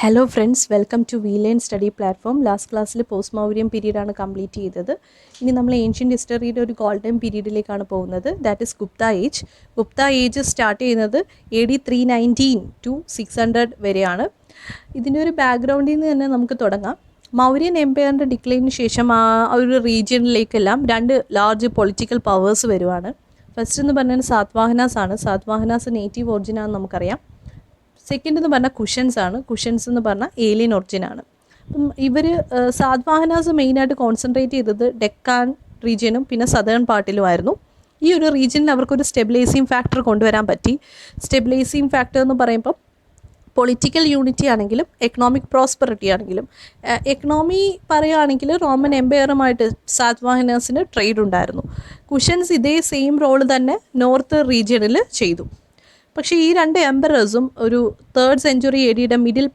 Hello friends, welcome to we learn study platform. Last ക്ലാസ്സിൽ post Mauryan പീരീഡാണ് complete ചെയ്തത്. ഇനി നമ്മൾ ഏൻഷ്യൻ്റ് ഹിസ്റ്ററിയുടെ ഒരു ഗോൾഡൻ പീരീഡിലേക്കാണ് പോകുന്നത്. That is Gupta age. Gupta age start ചെയ്യുന്നത് AD 319 to 600 വരെയാണ്. ഇതിൻ്റെ ഒരു ബാക്ക്ഗ്രൗണ്ടിൽ നിന്ന് തന്നെ നമുക്ക് തുടങ്ങാം. മൗര്യൻ എംപയറിൻ്റെ ഡിക്ലൈനിന് ശേഷം ആ ഒരു റീജിയനിലേക്കെല്ലാം രണ്ട് ലാർജ് പൊളിറ്റിക്കൽ പവേഴ്സ് വരുവാണ്. ഫസ്റ്റ് എന്ന് പറഞ്ഞാൽ സാത്വാഹനാസ് ആണ്. സാത്വാഹനാസ് നേറ്റീവ് ഒറിജിനാണെന്ന് നമുക്കറിയാം. സെക്കൻഡ് എന്ന് പറഞ്ഞാൽ കുഷൻസ് ആണ്. കുഷൻസ് എന്ന് പറഞ്ഞാൽ ഏലിയൻ ഒറിജിനാണ്. അപ്പം ഇവർ സാത്വാഹനാസ് മെയിനായിട്ട് കോൺസെൻട്രേറ്റ് ചെയ്തത് ഡെക്കാൻ റീജിയനും പിന്നെ സദേൺ പാർട്ടിലുമായിരുന്നു. ഈ ഒരു റീജിയനിൽ അവർക്കൊരു സ്റ്റെബിലൈസിങ് ഫാക്ടർ കൊണ്ടുവരാൻ പറ്റി. സ്റ്റെബിലൈസിങ് ഫാക്ടർ എന്ന് പറയുമ്പോൾ പൊളിറ്റിക്കൽ യൂണിറ്റി ആണെങ്കിലും എക്കണോമിക് പ്രോസ്പെറിറ്റി ആണെങ്കിലും. എക്കണോമി പറയുകയാണെങ്കിൽ റോമൻ എംപയറുമായിട്ട് സാത്വാഹനാസിന് ട്രേഡ് ഉണ്ടായിരുന്നു. കുഷൻസ് ഇതേ സെയിം റോൾ തന്നെ നോർത്ത് റീജിയനിൽ ചെയ്തു. പക്ഷേ ഈ രണ്ട് എംപറേഴ്സും ഒരു 3rd century AD middle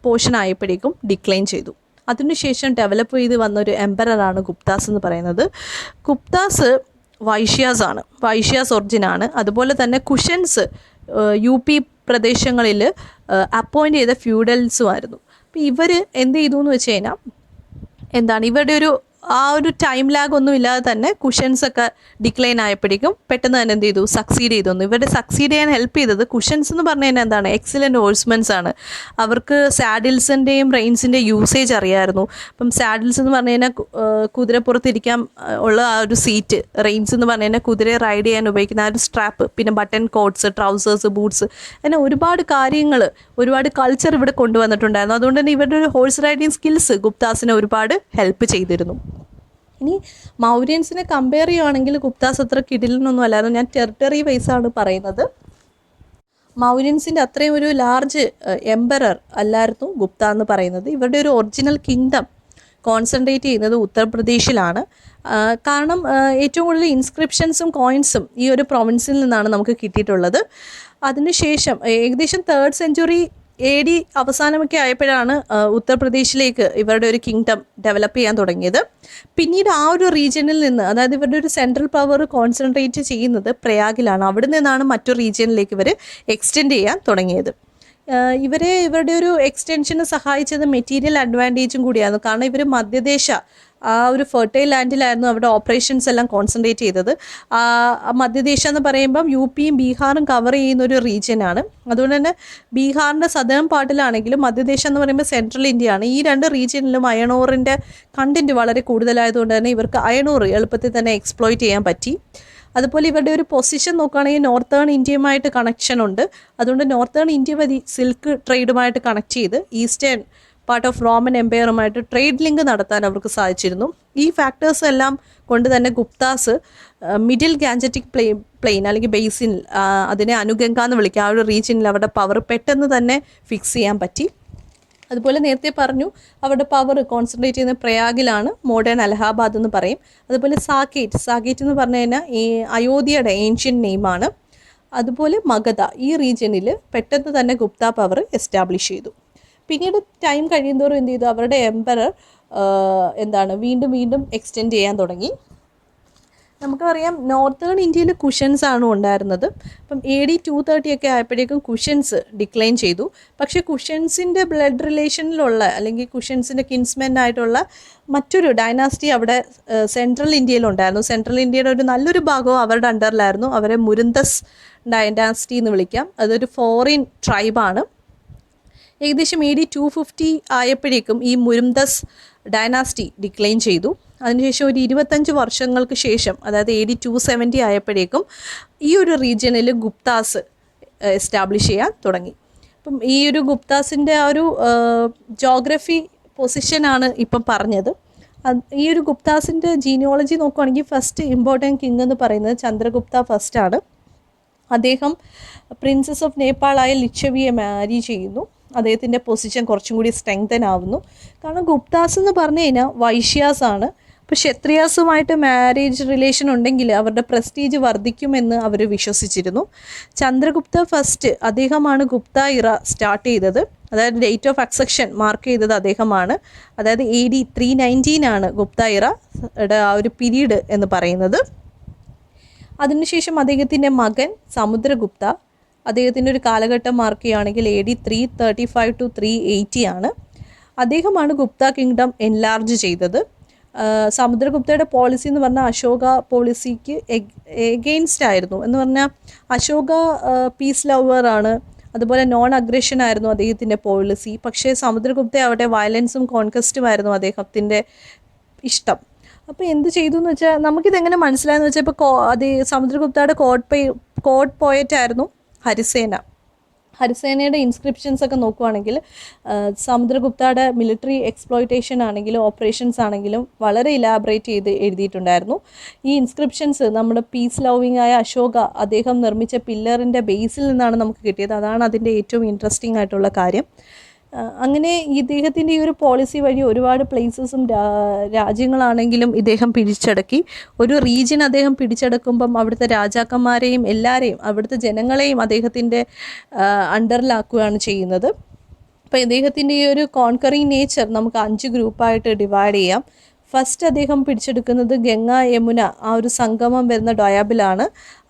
portion ആയപ്പോഴേക്കും ഡിക്ലൈൻ ചെയ്തു. അതിനുശേഷം ഡെവലപ്പ് ചെയ്ത് വന്നൊരു എംപററാണ് ഗുപ്താസ് എന്ന് പറയുന്നത്. ഗുപ്താസ് വൈശ്യാസ് ആണ്, വൈശ്യാസ് ഒറിജിനാണ്. അതുപോലെ തന്നെ കുഷൻസ് UP പ്രദേശങ്ങളിൽ അപ്പോയിൻ്റ് ചെയ്ത ഫ്യൂഡൽസും ആയിരുന്നു. അപ്പോൾ ഇവർ എന്ത് ചെയ്തു എന്ന് വെച്ച് കഴിഞ്ഞാൽ ഇവരുടെ ഒരു ടൈം ലാഗ് ഒന്നും ഇല്ലാതെ തന്നെ കുഷൻസൊക്കെ ഡിക്ലൈൻ ആയപ്പോഴേക്കും പെട്ടെന്ന് തന്നെ എന്ത് ചെയ്തു, സക്സീഡ് ചെയ്തു. ഇവരുടെ സക്സീഡ് ചെയ്യാൻ ഹെൽപ്പ് ചെയ്തത് കുഷൻസ് എന്ന് പറഞ്ഞു കഴിഞ്ഞാൽ എക്സലൻറ്റ് ഓഴ്സ്മെൻസ് ആണ്. അവർക്ക് സാഡിൽസിൻ്റെയും റെയിൻസിൻ്റെ യൂസേജ് അറിയാമായിരുന്നു. അപ്പം സാഡിൽസ് എന്ന് പറഞ്ഞു കഴിഞ്ഞാൽ കുതിരപ്പുറത്തിരിക്കാൻ ഉള്ള ആ ഒരു സീറ്റ്, റെയിൻസ് എന്ന് പറഞ്ഞു കഴിഞ്ഞാൽ കുതിരയെ റൈഡ് ചെയ്യാൻ ഉപയോഗിക്കുന്ന ആ ഒരു സ്ട്രാപ്പ്, പിന്നെ ബട്ടൺ കോട്ട്സ്, ട്രൗസേഴ്സ്, ബൂട്ട്സ്, അങ്ങനെ ഒരുപാട് കാര്യങ്ങൾ, ഒരുപാട് കൾച്ചർ ഇവിടെ കൊണ്ടുവന്നിട്ടുണ്ടായിരുന്നു. അതുകൊണ്ട് തന്നെ ഇവരുടെ ഒരു ഹോഴ്സ് റൈഡിങ് സ്കിൽസ് ഗുപ്താസിനെ ഒരുപാട് ഹെൽപ്പ് ചെയ്തിരുന്നു. ഇനി മൗര്യൻസിനെ കമ്പയർ ചെയ്യുകയാണെങ്കിൽ ഗുപ്താസ് അത്ര കിടിലനൊന്നും അല്ലായിരുന്നു. ഞാൻ ടെറിട്ടറി വൈസാണ് പറയുന്നത്. മൗര്യൻസിൻ്റെ അത്രയും ഒരു ലാർജ് എംപറർ അല്ലായിരുന്നു ഗുപ്ത എന്ന് പറയുന്നത്. ഇവരുടെ ഒരു ഒറിജിനൽ കിങ്ഡം കോൺസെൻട്രേറ്റ് ചെയ്യുന്നത് ഉത്തർപ്രദേശിലാണ്. കാരണം ഏറ്റവും കൂടുതൽ ഇൻസ്ക്രിപ്ഷൻസും കോയിൻസും ഈ ഒരു പ്രൊവിൻസിൽ നിന്നാണ് നമുക്ക് കിട്ടിയിട്ടുള്ളത്. അതിനുശേഷം ഏകദേശം 3rd century AD അവസാനമൊക്കെ ആയപ്പോഴാണ് ഉത്തർപ്രദേശിലേക്ക് ഇവരുടെ ഒരു കിങ്ഡം ഡെവലപ്പ് ചെയ്യാൻ തുടങ്ങിയത്. പിന്നീട് ആ ഒരു റീജിയനിൽ നിന്ന്, അതായത് ഇവരുടെ ഒരു സെൻട്രൽ പവർ കോൺസെൻട്രേറ്റ് ചെയ്യുന്നത് പ്രയാഗിലാണ്. അവിടെ നിന്നാണ് മറ്റൊരു റീജിയനിലേക്ക് ഇവർ എക്സ്റ്റെൻഡ് ചെയ്യാൻ തുടങ്ങിയത്. ഇവരുടെ ഒരു എക്സ്റ്റെൻഷന് സഹായിച്ചത് മെറ്റീരിയൽ അഡ്വാൻറ്റേജും കൂടിയായിരുന്നു. കാരണം ഇവർ മധ്യദേശ ആ ഒരു ഫെർട്ടൈൽ ലാൻഡിലായിരുന്നു അവരുടെ ഓപ്പറേഷൻസ് എല്ലാം കോൺസെൻട്രേറ്റ് ചെയ്തത്. മധ്യദേശം എന്ന് പറയുമ്പം UP യും ബീഹാറും കവർ ചെയ്യുന്ന ഒരു റീജിയനാണ്. അതുകൊണ്ട് തന്നെ ബീഹാറിൻ്റെ സദേൺ പാർട്ടിലാണെങ്കിലും മധ്യദേശം എന്ന് പറയുമ്പോൾ സെൻട്രൽ ഇന്ത്യയാണ്. ഈ രണ്ട് റീജിയനിലും അയണോറിൻ്റെ കണ്ടൻറ്റ് വളരെ കൂടുതലായതുകൊണ്ട് തന്നെ ഇവർക്ക് അയണോർ എളുപ്പത്തിൽ തന്നെ എക്സ്പ്ലോയിറ്റ് ചെയ്യാൻ പറ്റി. അതുപോലെ ഇവരുടെ ഒരു പൊസിഷൻ നോക്കുകയാണെങ്കിൽ നോർത്തേൺ ഇന്ത്യയുമായിട്ട് കണക്ഷൻ ഉണ്ട്. അതുകൊണ്ട് നോർത്തേൺ ഇന്ത്യ വഴി സിൽക്ക് ട്രേഡുമായിട്ട് കണക്ട് ചെയ്ത് ഈസ്റ്റേൺ പാർട്ട് ഓഫ് റോമൻ എംപയറുമായിട്ട് ട്രേഡ് ലിങ്ക് നടത്താൻ അവർക്ക് സാധിച്ചിരുന്നു. ഈ ഫാക്ടേഴ്സ് എല്ലാം കൊണ്ട് തന്നെ ഗുപ്താസ് മിഡിൽ ഗാഞ്ചറ്റിക് പ്ലെയിൻ അല്ലെങ്കിൽ ബേസിൻ, അതിനെ അനുഗംഗ എന്ന് വിളിക്കുക, ആ ഒരു റീജിയനിൽ അവരുടെ പവർ പെട്ടെന്ന് തന്നെ ഫിക്സ് ചെയ്യാൻ പറ്റി. അതുപോലെ നേരത്തെ പറഞ്ഞു അവരുടെ പവർ കോൺസെൻട്രേറ്റ് ചെയ്യുന്ന പ്രയാഗിലാണ്, മോഡേൺ അലഹാബാദ് എന്ന് പറയും. അതുപോലെ സാക്കേറ്റ് എന്ന് പറഞ്ഞു കഴിഞ്ഞാൽ ഈ അയോധ്യയുടെ ഏൻഷ്യൻ നെയിമാണ്. അതുപോലെ മഗധ, ഈ റീജിയനിൽ പെട്ടെന്ന് തന്നെ ഗുപ്ത പവർ എസ്റ്റാബ്ലിഷ് ചെയ്തു. പിന്നീട് ടൈം കഴിയുന്തോറും എന്ത് ചെയ്തു, അവരുടെ എംപറർ വീണ്ടും എക്സ്റ്റെൻഡ് ചെയ്യാൻ തുടങ്ങി. നമുക്കറിയാം നോർത്തേൺ ഇന്ത്യയിൽ കുഷൻസ് ആണ് ഉണ്ടായിരുന്നത്. അപ്പം AD 230 ഒക്കെ ആയപ്പോഴേക്കും കുഷൻസ് ഡിക്ലൈൻ ചെയ്തു. പക്ഷേ കുഷൻസിൻ്റെ ബ്ലഡ് റിലേഷനിലുള്ള അല്ലെങ്കിൽ കുഷൻസിൻ്റെ കിൻസ്മെൻ ആയിട്ടുള്ള മറ്റൊരു ഡൈനാസ്റ്റി അവിടെ സെൻട്രൽ ഇന്ത്യയിലുണ്ടായിരുന്നു. സെൻട്രൽ ഇന്ത്യയുടെ ഒരു നല്ലൊരു ഭാഗവും അവരുടെ അണ്ടറിലായിരുന്നു. അവരെ മുരുന്തസ് ഡൈനാസ്റ്റി എന്ന് വിളിക്കാം. അതൊരു ഫോറിൻ ട്രൈബാണ്. ഏകദേശം AD 250 ആയപ്പോഴേക്കും ഈ മുരുന്തസ് ഡൈനാസ്റ്റി ഡിക്ലൈൻ ചെയ്തു. അതിനുശേഷം ഒരു 25 വർഷങ്ങൾക്ക് ശേഷം, അതായത് AD 270 ആയപ്പോഴേക്കും ഈ ഒരു റീജിയനിൽ ഗുപ്താസ് എസ്റ്റാബ്ലിഷ് ചെയ്യാൻ തുടങ്ങി. അപ്പം ഈ ഒരു ഗുപ്താസിൻ്റെ ആ ഒരു ജോഗ്രഫി പൊസിഷനാണ് ഇപ്പം പറഞ്ഞത്. ഈ ഒരു ഗുപ്താസിൻ്റെ ജീനിയോളജി നോക്കുകയാണെങ്കിൽ ഫസ്റ്റ് ഇമ്പോർട്ടൻറ്റ് കിങ് എന്ന് പറയുന്നത് ചന്ദ്രഗുപ്ത ഫസ്റ്റ് ആണ്. അദ്ദേഹം പ്രിൻസസ് ഓഫ് നേപ്പാളായ ലിച്ഛവിയെ മാരി ചെയ്യുന്നു. അദ്ദേഹത്തിൻ്റെ പൊസിഷൻ കുറച്ചും കൂടി സ്ട്രെങ്തൻ ആവുന്നു. കാരണം ഗുപ്താസ് എന്ന് പറഞ്ഞു കഴിഞ്ഞാൽ വൈശ്യാസ് ആണ്. അപ്പോൾ ക്ഷത്രിയാസുമായിട്ട് മാരേജ് റിലേഷൻ ഉണ്ടെങ്കിൽ അവരുടെ പ്രസ്റ്റീജ് വർദ്ധിക്കുമെന്ന് അവർ വിശ്വസിച്ചിരുന്നു. ചന്ദ്രഗുപ്ത ഫസ്റ്റ്, അദ്ദേഹമാണ് ഗുപ്ത ഇറ സ്റ്റാർട്ട് ചെയ്തത്. അതായത് ഡേറ്റ് ഓഫ് അക്സെഷൻ മാർക്ക് ചെയ്തത് അദ്ദേഹമാണ്. അതായത് AD 319 ആണ് ഗുപ്ത ഇറയുടെ ആ ഒരു പീരീഡ് എന്ന് പറയുന്നത്. അതിനുശേഷം അദ്ദേഹത്തിൻ്റെ മകൻ സമുദ്രഗുപ്ത, അദ്ദേഹത്തിൻ്റെ ഒരു കാലഘട്ടം മാർക്ക് ചെയ്യുകയാണെങ്കിൽ AD 335 to 380 ആണ്. അദ്ദേഹമാണ് ഗുപ്ത കിങ്ഡം എൻലാർജ് ചെയ്തത്. സമുദ്രഗുപ്തയുടെ പോളിസി എന്ന് പറഞ്ഞാൽ അശോക പോളിസിക്ക് എഗെയിൻസ്റ്റ് ആയിരുന്നു. എന്ന് പറഞ്ഞാൽ അശോക പീസ് ലവറാണ്, അതുപോലെ നോൺ അഗ്രഷൻ ആയിരുന്നു അദ്ദേഹത്തിൻ്റെ പോളിസി. പക്ഷേ സമുദ്രഗുപ്ത അവിടെ വയലൻസും കോൺക്വസ്റ്റുമായിരുന്നു അദ്ദേഹത്തിൻ്റെ ഇഷ്ടം. അപ്പോൾ എന്ത് ചെയ്തു എന്ന് വെച്ചാൽ നമുക്കിതെങ്ങനെ മനസ്സിലായെന്ന് വെച്ചാൽ ഇപ്പോൾ സമുദ്രഗുപ്തയുടെ കോർട്ട് പോയറ്റ് ആയിരുന്നു ഹരിസേനയുടെ ഇൻസ്ക്രിപ്ഷൻസ് ഒക്കെ നോക്കുവാണെങ്കിൽ സമുദ്രഗുപ്തയുടെ മിലിറ്ററി എക്സ്പ്ലോയിറ്റേഷൻ ആണെങ്കിലും ഓപ്പറേഷൻസ് ആണെങ്കിലും വളരെ ഇലാബറേറ്റ് ചെയ്ത് എഴുതിയിട്ടുണ്ടായിരുന്നു. ഈ ഇൻസ്ക്രിപ്ഷൻസ് നമ്മുടെ പീസ് ലവിങ് ആയ അശോക അദ്ദേഹം നിർമ്മിച്ച പില്ലറിൻ്റെ ബേസിൽ നിന്നാണ് നമുക്ക് കിട്ടിയത്. അതാണ് അതിൻ്റെ ഏറ്റവും ഇൻട്രസ്റ്റിംഗ് ആയിട്ടുള്ള കാര്യം. അങ്ങനെ ഇദ്ദേഹത്തിൻ്റെ ഈ ഒരു പോളിസി വഴി ഒരുപാട് പ്ലേസസും രാജ്യങ്ങളാണെങ്കിലും ഇദ്ദേഹം പിടിച്ചടക്കി. ഒരു റീജിയൻ അദ്ദേഹം പിടിച്ചെടുക്കുമ്പം അവിടുത്തെ രാജാക്കന്മാരെയും എല്ലാവരെയും അവിടുത്തെ ജനങ്ങളെയും അദ്ദേഹത്തിൻ്റെ അണ്ടറിലാക്കുകയാണ് ചെയ്യുന്നത്. അപ്പോൾ ഇദ്ദേഹത്തിൻ്റെ ഈ ഒരു കോൺകറിങ് നേച്ചർ നമുക്ക് 5 ഗ്രൂപ്പായിട്ട് ഡിവൈഡ് ചെയ്യാം. ഫസ്റ്റ് അദ്ദേഹം പിടിച്ചെടുക്കുന്നത് ഗംഗ യമുന ആ ഒരു സംഗമം വരുന്ന ഡൊയാബിലാണ്.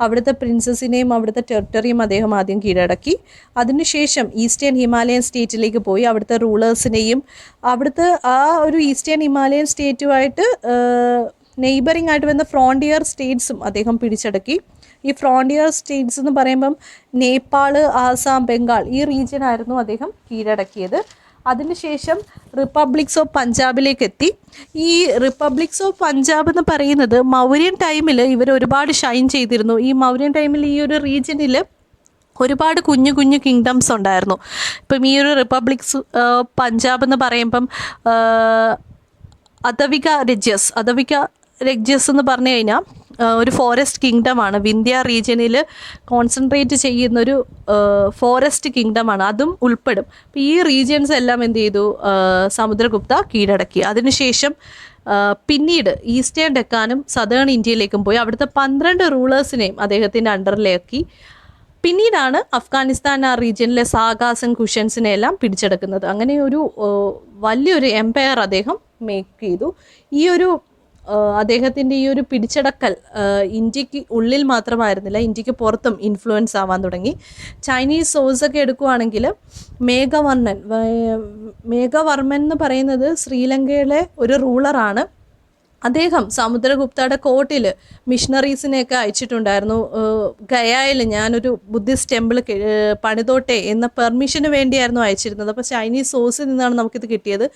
അവിടുത്തെ പ്രിൻസസിനെയും അവിടുത്തെ ടെറിട്ടറിയും അദ്ദേഹം ആദ്യം കീഴടക്കി. അതിനുശേഷം ഈസ്റ്റേൺ ഹിമാലയൻ സ്റ്റേറ്റിലേക്ക് പോയി അവിടുത്തെ റൂളേഴ്സിനെയും അവിടുത്തെ ആ ഒരു ഈസ്റ്റേൺ ഹിമാലയൻ സ്റ്റേറ്റുമായിട്ട് നെയ്ബറിംഗ് ആയിട്ട് വരുന്ന ഫ്രോണ്ടിയർ സ്റ്റേറ്റ്സും അദ്ദേഹം പിടിച്ചടക്കി. ഈ ഫ്രോണ്ടിയർ സ്റ്റേറ്റ്സ് എന്ന് പറയുമ്പം നേപ്പാൾ, ആസാം, ബംഗാൾ ഈ റീജിയനായിരുന്നു അദ്ദേഹം കീഴടക്കിയത്. അതിനുശേഷം റിപ്പബ്ലിക്സ് ഓഫ് പഞ്ചാബിലേക്ക് എത്തി. ഈ റിപ്പബ്ലിക്സ് ഓഫ് പഞ്ചാബ് എന്ന് പറയുന്നത് മൗര്യൻ ടൈമിൽ ഇവർ ഒരുപാട് ഷൈൻ ചെയ്തിരുന്നു. ഈ മൗര്യൻ ടൈമിൽ ഈ ഒരു റീജിയനിൽ ഒരുപാട് കുഞ്ഞു കുഞ്ഞു കിങ്ഡംസ് ഉണ്ടായിരുന്നു. ഇപ്പം ഈ ഒരു റിപ്പബ്ലിക്സ് പഞ്ചാബ് എന്ന് പറയുമ്പം അദവിക രജ്യസ് എന്ന് പറഞ്ഞു കഴിഞ്ഞാൽ ഒരു ഫോറസ്റ്റ് കിങ്ഡമാണ്. വിന്ധ്യ റീജിയനിൽ കോൺസെൻട്രേറ്റ് ചെയ്യുന്നൊരു ഫോറസ്റ്റ് കിങ്ഡമാണ്, അതും ഉൾപ്പെടും. അപ്പോൾ ഈ റീജിയൻസ് എല്ലാം എന്ത് ചെയ്തു, സമുദ്രഗുപ്ത കീഴടക്കി. അതിനുശേഷം പിന്നീട് ഈസ്റ്റേൺ ഡെക്കാനും സദേൺ ഇന്ത്യയിലേക്കും പോയി അവിടുത്തെ 12 റൂളേഴ്സിനെയും അദ്ദേഹത്തിൻ്റെ അണ്ടറിലാക്കി. പിന്നീടാണ് അഫ്ഗാനിസ്ഥാൻ ആ റീജിയനിലെ സാഗാസൻ കുഷൻസിനെ എല്ലാം പിടിച്ചെടുക്കുന്നത്. അങ്ങനെ ഒരു വലിയൊരു എംപയർ അദ്ദേഹം മേക്ക് ചെയ്തു. ഈ ഒരു അദ്ദേഹത്തിൻ്റെ ഈ ഒരു പിടിച്ചടക്കൽ ഇന്ത്യക്ക് ഉള്ളിൽ മാത്രമായിരുന്നില്ല, ഇന്ത്യക്ക് പുറത്തും ഇൻഫ്ലുവൻസ് ആവാൻ തുടങ്ങി. ചൈനീസ് സോഴ്സൊക്കെ എടുക്കുകയാണെങ്കിൽ മേഘവർമ്മൻ എന്ന് പറയുന്നത് ശ്രീലങ്കയിലെ ഒരു റൂളറാണ്. അദ്ദേഹം സമുദ്രഗുപ്തയുടെ കോർട്ടിൽ മിഷണറീസിനെയൊക്കെ അയച്ചിട്ടുണ്ടായിരുന്നു. ഗയായിൽ ഞാനൊരു ബുദ്ധിസ്റ്റ് ടെമ്പിൾ പണിതോട്ടെ എന്ന പെർമിഷന് വേണ്ടിയായിരുന്നു അയച്ചിരുന്നത്. അപ്പോൾ ചൈനീസ് സോഴ്സിൽ നിന്നാണ് നമുക്കിത് കിട്ടിയത്.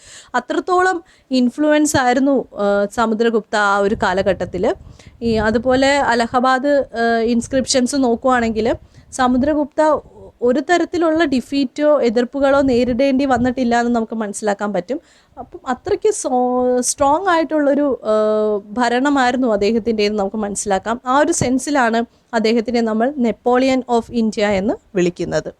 അത്രത്തോളം ഇൻഫ്ലുവൻസ് ആയിരുന്നു സമുദ്രഗുപ്ത ആ ഒരു കാലഘട്ടത്തിൽ. അതുപോലെ അലഹബാദ് ഇൻസ്ക്രിപ്ഷൻസ് നോക്കുവാണെങ്കിൽ സമുദ്രഗുപ്ത ഒരു തരത്തിലുള്ള ഡിഫീറ്റോ എതിർപ്പുകളോ നേരിടേണ്ടി വന്നിട്ടില്ല എന്ന് നമുക്ക് മനസ്സിലാക്കാൻ പറ്റും. അപ്പം അത്രയ്ക്ക് സ്ട്രോങ് ആയിട്ടുള്ളൊരു ഭരണമായിരുന്നു അദ്ദേഹത്തിൻ്റെന്ന് നമുക്ക് മനസ്സിലാക്കാം. ആ ഒരു സെൻസിലാണ് അദ്ദേഹത്തിനെ നമ്മൾ നെപ്പോളിയൻ ഓഫ് ഇന്ത്യ എന്ന് വിളിക്കുന്നത്.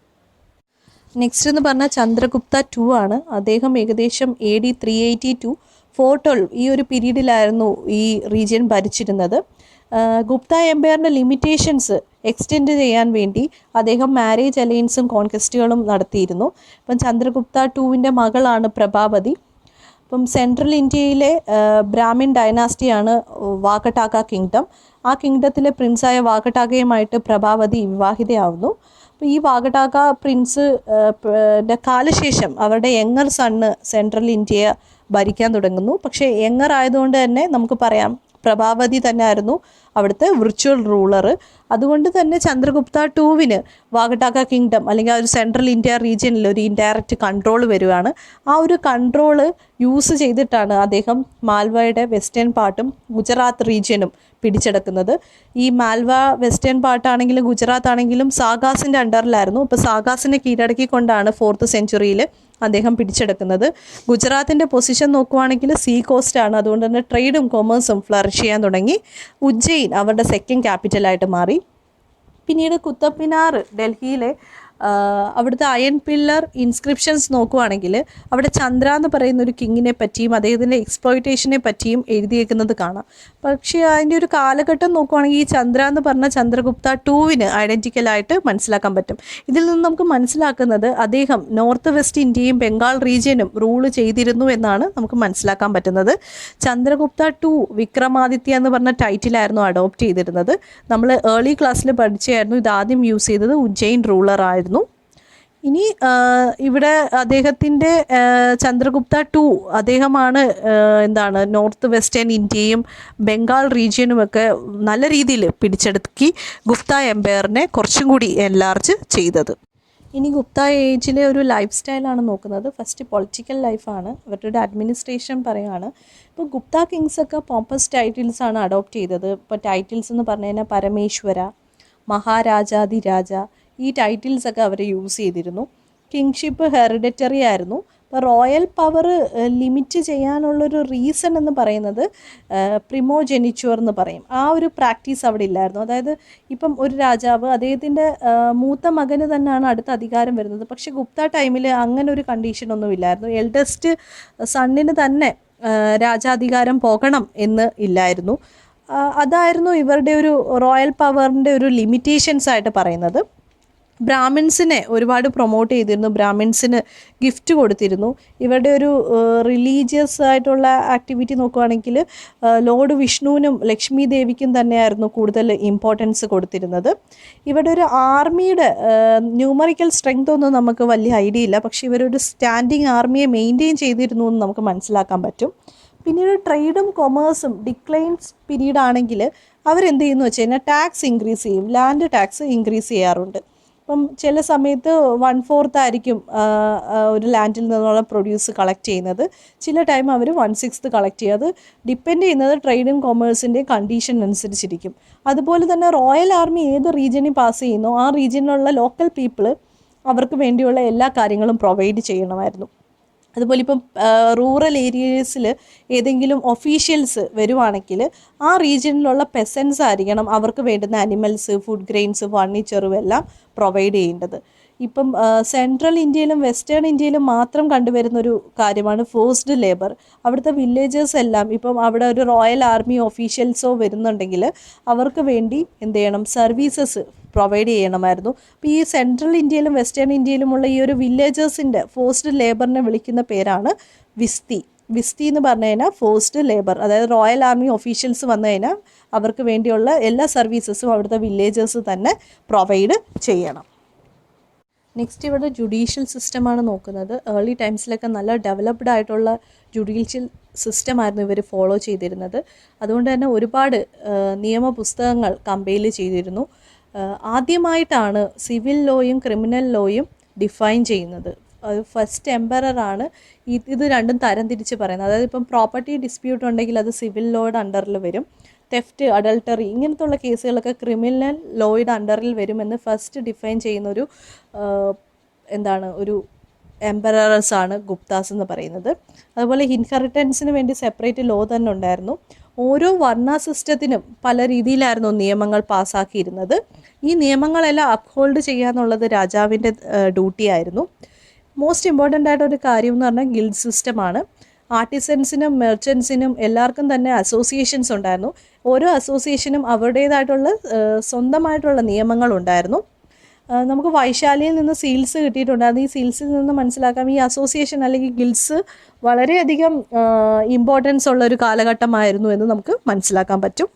നെക്സ്റ്റ് എന്ന് പറഞ്ഞാൽ ചന്ദ്രഗുപ്ത 2 ആണ്. അദ്ദേഹം ഏകദേശം AD 380 to 412 ഈ ഒരു പീരീഡിലായിരുന്നു ഈ റീജിയൻ ഭരിച്ചിരുന്നത്. ഗുപ്ത എംപയറിൻ്റെ ലിമിറ്റേഷൻസ് എക്സ്റ്റെൻഡ് ചെയ്യാൻ വേണ്ടി അദ്ദേഹം മാരേജ് അലയൻസും കോൺക്വസ്റ്റുകളും നടത്തിയിരുന്നു. ഇപ്പം ചന്ദ്രഗുപ്ത 2 മകളാണ് പ്രഭാവതി. ഇപ്പം സെൻട്രൽ ഇന്ത്യയിലെ ബ്രാഹ്മിൻ ഡൈനാസ്റ്റിയാണ് വാകടാക കിങ്ഡം. ആ കിങ്ഡത്തിലെ പ്രിൻസായ വാകടാകയുമായിട്ട് പ്രഭാവതി വിവാഹിതയാവുന്നു. അപ്പോൾ ഈ വാകടാക പ്രിൻസ് കാലശേഷം അവരുടെ യങ്ങർ സണ്ണ് സെൻട്രൽ ഇന്ത്യയെ ഭരിക്കാൻ തുടങ്ങുന്നു. പക്ഷേ യങ്ങർ ആയതുകൊണ്ട് തന്നെ നമുക്ക് പറയാം പ്രഭാവതി തന്നെ ആയിരുന്നു അവിടുത്തെ വിർച്വൽ റൂളർ. അതുകൊണ്ട് തന്നെ ചന്ദ്രഗുപ്ത 2 വാകടാക കിങ്ഡം അല്ലെങ്കിൽ ആ ഒരു സെൻട്രൽ ഇന്ത്യ റീജിയനിൽ ഒരു ഇൻഡയറക്റ്റ് കൺട്രോൾ വരുവാണ്. ആ ഒരു കൺട്രോള് യൂസ് ചെയ്തിട്ടാണ് അദ്ദേഹം മാൽവയുടെ വെസ്റ്റേൺ പാർട്ടും ഗുജറാത്ത് റീജിയനും പിടിച്ചെടുക്കുന്നത്. ഈ മാൽവ വെസ്റ്റേൺ പാർട്ടാണെങ്കിലും ഗുജറാത്ത് ആണെങ്കിലും സാഗാസിൻ്റെ അണ്ടറിലായിരുന്നു. അപ്പോൾ സാഗാസിനെ കീഴടക്കിക്കൊണ്ടാണ് 4th സെഞ്ച്വറിയിൽ അദ്ദേഹം പിടിച്ചെടുക്കുന്നത്. ഗുജറാത്തിൻ്റെ പൊസിഷൻ നോക്കുവാണെങ്കിൽ സീ കോസ്റ്റാണ്. അതുകൊണ്ട് തന്നെ ട്രേഡും കൊമേഴ്സും ഫ്ലറിഷ് ചെയ്യാൻ തുടങ്ങി. ഉജ്ജയിൻ അവരുടെ സെക്കൻഡ് ക്യാപിറ്റലായിട്ട് മാറി. പിന്നീട് കുത്തബ് മിനാർ ഡൽഹിയിലെ അവിടുത്തെ അയൺ പില്ലർ ഇൻസ്ക്രിപ്ഷൻസ് നോക്കുവാണെങ്കിൽ അവിടെ ചന്ദ്ര എന്ന് പറയുന്ന ഒരു കിങ്ങിനെ പറ്റിയും അദ്ദേഹത്തിൻ്റെ എക്സ്പ്ലോയിറ്റേഷനെ പറ്റിയും എഴുതിയേക്കുന്നത് കാണാം. പക്ഷേ അതിൻ്റെ ഒരു കാലഘട്ടം നോക്കുവാണെങ്കിൽ ഈ ചന്ദ്ര എന്ന് പറഞ്ഞ ചന്ദ്രഗുപ്ത ടൂവിന് ഐഡൻറ്റിക്കലായിട്ട് മനസ്സിലാക്കാൻ പറ്റും. ഇതിൽ നിന്ന് നമുക്ക് മനസ്സിലാക്കുന്നത് അദ്ദേഹം നോർത്ത് വെസ്റ്റ് ഇന്ത്യയും ബംഗാൾ റീജിയനും റൂൾ ചെയ്തിരുന്നു എന്നാണ് നമുക്ക് മനസ്സിലാക്കാൻ പറ്റുന്നത്. ചന്ദ്രഗുപ്ത ടു വിക്രമാദിത്യ എന്ന് പറഞ്ഞ ടൈറ്റിലായിരുന്നു അഡോപ്റ്റ് ചെയ്തിരുന്നത്. നമ്മൾ ഏർലി ക്ലാസ്സിൽ പഠിച്ചായിരുന്നു ഇത് ആദ്യം യൂസ് ചെയ്തത് ഉജ്ജയിൻ റൂളർ ആയിരുന്നു. ഇനി ഇവിടെ അദ്ദേഹത്തിൻ്റെ ചന്ദ്രഗുപ്ത ടു അദ്ദേഹമാണ് നോർത്ത് വെസ്റ്റേൺ ഇന്ത്യയും ബംഗാൾ റീജിയനുമൊക്കെ നല്ല രീതിയിൽ പിടിച്ചെടുക്കി ഗുപ്ത എംപയറിനെ കുറച്ചും കൂടി എൻലാർജ് ചെയ്തത്. ഇനി ഗുപ്ത ഏജിലെ ഒരു ലൈഫ് സ്റ്റൈലാണ് നോക്കുന്നത്. ഫസ്റ്റ് പൊളിറ്റിക്കൽ ലൈഫാണ്, അവരുടെ അഡ്മിനിസ്ട്രേഷൻ പറയുകയാണ്. ഇപ്പോൾ ഗുപ്ത കിങ്സൊക്കെ പോപ്പസ് ടൈറ്റിൽസാണ് അഡോപ്റ്റ് ചെയ്തത്. ഇപ്പോൾ ടൈറ്റിൽസ് എന്ന് പറഞ്ഞു കഴിഞ്ഞാൽ പരമേശ്വര, മഹാരാജാതിരാജ, ഈ ടൈറ്റിൽസൊക്കെ അവർ യൂസ് ചെയ്തിരുന്നു. കിങ്ഷിപ്പ് ഹെറിഡിറ്ററി ആയിരുന്നു. അപ്പോൾ റോയൽ പവർ ലിമിറ്റ് ചെയ്യാനുള്ളൊരു റീസൺ എന്ന് പറയുന്നത് പ്രിമോജെനിച്വർ എന്ന് പറയും. ആ ഒരു പ്രാക്ടീസ് അവിടെ ഇല്ലായിരുന്നു. അതായത് ഇപ്പം ഒരു രാജാവ് അദ്ദേഹത്തിൻ്റെ മൂത്ത മകന് തന്നെയാണ് അടുത്ത അധികാരം വരുന്നത്. പക്ഷേ ഗുപ്ത ടൈമിൽ അങ്ങനെ ഒരു കണ്ടീഷനൊന്നും ഇല്ലായിരുന്നു. എൽഡസ്റ്റ് സണ്ണിന് തന്നെ രാജാധികാരം പോകണം എന്ന് ഇല്ലായിരുന്നു. അതായിരുന്നു ഇവരുടെ ഒരു റോയൽ പവറിൻ്റെ ഒരു ലിമിറ്റേഷൻസ് ആയിട്ട് പറയുന്നത്. ബ്രാഹ്മിൻസിനെ ഒരുപാട് പ്രൊമോട്ട് ചെയ്തിരുന്നു, ബ്രാഹ്മിൻസിന് ഗിഫ്റ്റ് കൊടുത്തിരുന്നു. ഇവരുടെ ഒരു റിലീജിയസ് ആയിട്ടുള്ള ആക്ടിവിറ്റി നോക്കുകയാണെങ്കിൽ ലോർഡ് വിഷ്ണുവിനും ലക്ഷ്മി ദേവിക്കും തന്നെയായിരുന്നു കൂടുതൽ ഇമ്പോർട്ടൻസ് കൊടുത്തിരുന്നത്. ഇവരുടെ ഒരു ആർമിയുടെ ന്യൂമറിക്കൽ സ്ട്രെങ്ത് ഒന്നും നമുക്ക് വലിയ ഐഡിയ ഇല്ല, പക്ഷേ ഇവരൊരു സ്റ്റാൻഡിങ് ആർമിയെ മെയിൻറ്റെയിൻ ചെയ്തിരുന്നു എന്ന് നമുക്ക് മനസ്സിലാക്കാൻ പറ്റും. പിന്നീട് ട്രേഡും കൊമേഴ്സും ഡിക്ലൈൻസ് പീരീഡ് ആണെങ്കിൽ അവരെന്ത് ചെയ്യുന്നു വെച്ച് കഴിഞ്ഞാൽ ടാക്സ് ഇൻക്രീസ് ചെയ്യും, ലാൻഡ് ടാക്സ് ഇൻക്രീസ് ചെയ്യാറുണ്ട്. അപ്പം ചില സമയത്ത് 1/4 ആയിരിക്കും ഒരു ലാൻഡിൽ നിന്നുള്ള പ്രൊഡ്യൂസ് കളക്ട് ചെയ്യുന്നത്. ചില ടൈം അവർ 1/6 കളക്ട് ചെയ്യും. അത് ഡിപ്പെൻഡ് ചെയ്യുന്നത് ട്രേഡും കൊമേഴ്സിൻ്റെ കണ്ടീഷൻ അനുസരിച്ചിരിക്കും. അതുപോലെ തന്നെ റോയൽ ആർമി ഏത് റീജിയനിൽ പാസ് ചെയ്യുന്നോ ആ റീജിയനിലുള്ള ലോക്കൽ പീപ്പിൾ അവർക്ക് വേണ്ടിയുള്ള എല്ലാ കാര്യങ്ങളും പ്രൊവൈഡ് ചെയ്യണമായിരുന്നു. അതുപോലെ ഇപ്പം റൂറൽ ഏരിയസിൽ ഏതെങ്കിലും ഒഫീഷ്യൽസ് വരുവാണെങ്കിൽ ആ റീജിയനിലുള്ള പെസൻസ് ആയിരിക്കണം അവർക്ക് വേണ്ടുന്ന അനിമൽസ്, ഫുഡ് ഗ്രെയിൻസ്, ഫർണിച്ചറും എല്ലാം പ്രൊവൈഡ് ചെയ്യേണ്ടത്. ഇപ്പം സെൻട്രൽ ഇന്ത്യയിലും വെസ്റ്റേൺ ഇന്ത്യയിലും മാത്രം കണ്ടുവരുന്നൊരു കാര്യമാണ് ഫോഴ്സ്ഡ് ലേബർ. അവിടുത്തെ വില്ലേജേഴ്സ് എല്ലാം ഇപ്പം അവിടെ ഒരു റോയൽ ആർമി ഒഫീഷ്യൽസോ വരുന്നുണ്ടെങ്കിൽ അവർക്ക് വേണ്ടി എന്ത് ചെയ്യണം, സർവീസസ് പ്രൊവൈഡ് ചെയ്യണമായിരുന്നു. അപ്പോൾ ഈ സെൻട്രൽ ഇന്ത്യയിലും വെസ്റ്റേൺ ഇന്ത്യയിലുമുള്ള ഈ ഒരു വില്ലേജേഴ്സിൻ്റെ ഫോഴ്സ്ഡ് ലേബറിനെ വിളിക്കുന്ന പേരാണ് വിസ്തി. വിസ്തി എന്ന് പറഞ്ഞു കഴിഞ്ഞാൽ ഫോഴ്സ്ഡ് ലേബർ, അതായത് റോയൽ ആർമി ഒഫീഷ്യൽസ് വന്നു കഴിഞ്ഞാൽ അവർക്ക് വേണ്ടിയുള്ള എല്ലാ സർവീസസും അവിടുത്തെ വില്ലേജേഴ്സ് തന്നെ പ്രൊവൈഡ് ചെയ്യണം. നെക്സ്റ്റ് ഇവിടെ ജുഡീഷ്യൽ സിസ്റ്റമാണ് നോക്കുന്നത്. ഏർലി ടൈംസിലൊക്കെ നല്ല ഡെവലപ്ഡ് ആയിട്ടുള്ള ജുഡീഷ്യൽ സിസ്റ്റമായിരുന്നു ഇവർ ഫോളോ ചെയ്തിരുന്നത്. അതുകൊണ്ട് തന്നെ ഒരുപാട് നിയമപുസ്തകങ്ങൾ കമ്പൈൽ ചെയ്തിരുന്നു. ആദ്യമായിട്ടാണ് സിവിൽ ലോയും ക്രിമിനൽ ലോയും ഡിഫൈൻ ചെയ്യുന്നത്. ഫസ്റ്റ് എംപററാണ് ഇത് രണ്ടും തരം തിരിച്ച് പറയുന്നത്. അതായത് ഇപ്പം പ്രോപ്പർട്ടി ഡിസ്പ്യൂട്ട് ഉണ്ടെങ്കിൽ അത് സിവിൽ ലോയുടെ അണ്ടറിൽ വരും, തെഫ്റ്റ്, അഡൾട്ടറി ഇങ്ങനത്തുള്ള കേസുകളൊക്കെ ക്രിമിനൽ ലോയുടെ അണ്ടറിൽ വരുമെന്ന് ഫസ്റ്റ് ഡിഫൈൻ ചെയ്യുന്നൊരു ഒരു എംപറേഴ്സാണ് ഗുപ്താസ് എന്ന് പറയുന്നത്. അതുപോലെ ഇൻഹെറിറ്റൻസിന് വേണ്ടി സെപ്പറേറ്റ് ലോ തന്നെ ഉണ്ടായിരുന്നു. ഓരോ വർണ്ണ സിസ്റ്റത്തിനും പല രീതിയിലായിരുന്നു നിയമങ്ങൾ പാസ്സാക്കിയിരുന്നത്. ഈ നിയമങ്ങളെല്ലാം അപ്ഹോൾഡ് ചെയ്യുക എന്നുള്ളത് രാജാവിൻ്റെ ഡ്യൂട്ടി ആയിരുന്നു. മോസ്റ്റ് ഇമ്പോർട്ടൻ്റ് ആയിട്ടൊരു കാര്യം എന്ന് പറഞ്ഞാൽ ഗിൽഡ് സിസ്റ്റമാണ്. ആർട്ടിസൻസിനും മെർച്ചൻസിനും എല്ലാവർക്കും തന്നെ അസോസിയേഷൻസ് ഉണ്ടായിരുന്നു. ഓരോ അസോസിയേഷനും അവരുടേതായിട്ടുള്ള സ്വന്തമായിട്ടുള്ള നിയമങ്ങളുണ്ടായിരുന്നു. നമുക്ക് വൈശാലിയിൽ നിന്ന് സീൽസ് കിട്ടിയിട്ടുണ്ടായിരുന്നു. ഈ സീൽസിൽ നിന്ന് മനസ്സിലാക്കാം ഈ അസോസിയേഷൻ അല്ലെങ്കിൽ ഗിൽഡ്സ് വളരെയധികം ഇമ്പോർട്ടൻസ് ഉള്ളൊരു കാലഘട്ടമായിരുന്നു എന്ന് നമുക്ക് മനസ്സിലാക്കാൻ പറ്റും.